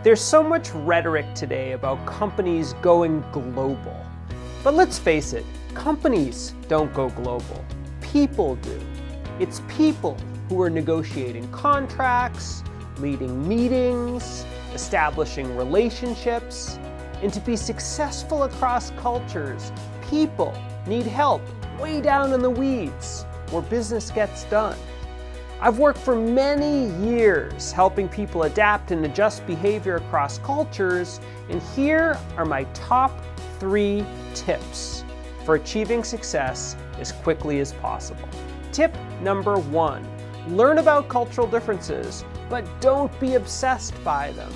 There's so much rhetoric today about companies going global. But let's face it, companies don't go global. People do. It's people who are negotiating contracts, leading meetings, establishing relationships. And to be successful across cultures, people need help way down in the weeds where business gets done. I've worked for many years helping people adapt and adjust behavior across cultures, and here are my top 3 tips for achieving success as quickly as possible. Tip number 1, learn about cultural differences, but don't be obsessed by them.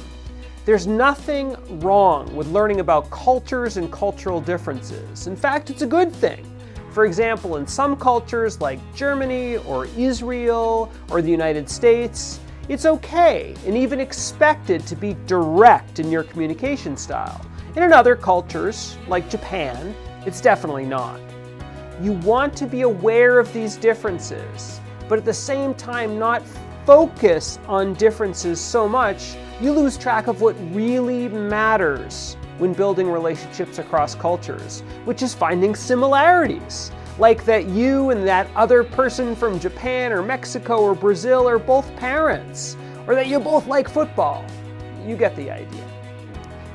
There's nothing wrong with learning about cultures and cultural differences. In fact, it's a good thing. For example, in some cultures like Germany or Israel or the United States, it's okay and even expected to be direct in your communication style. And in other cultures, like Japan, it's definitely not. You want to be aware of these differences, but at the same time not focus on differences so much you lose track of what really matters when building relationships across cultures, which is finding similarities, like that you and that other person from Japan or Mexico or Brazil are both parents, or that you both like football. You get the idea.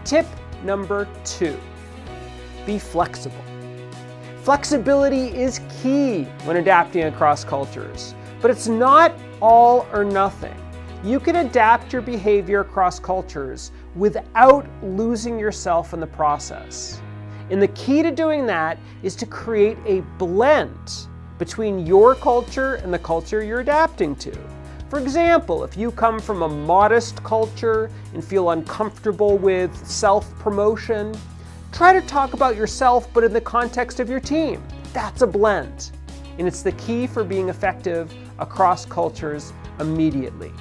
Tip number 2, be flexible. Flexibility is key when adapting across cultures, but it's not all or nothing. You can adapt your behavior across cultures without losing yourself in the process. And the key to doing that is to create a blend between your culture and the culture you're adapting to. For example, if you come from a modest culture and feel uncomfortable with self-promotion, try to talk about yourself but in the context of your team. That's a blend. And it's the key for being effective across cultures immediately.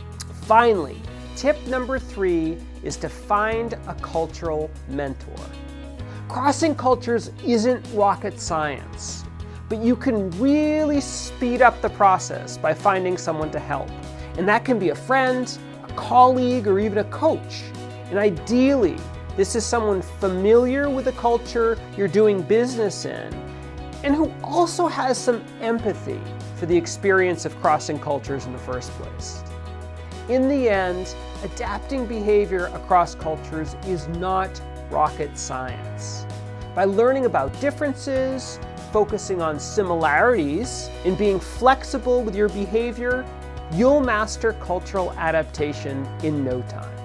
Finally, tip number 3 is to find a cultural mentor. Crossing cultures isn't rocket science, but you can really speed up the process by finding someone to help. And that can be a friend, a colleague, or even a coach. And ideally, this is someone familiar with the culture you're doing business in, and who also has some empathy for the experience of crossing cultures in the first place. In the end, adapting behavior across cultures is not rocket science. By learning about differences, focusing on similarities, and being flexible with your behavior, you'll master cultural adaptation in no time.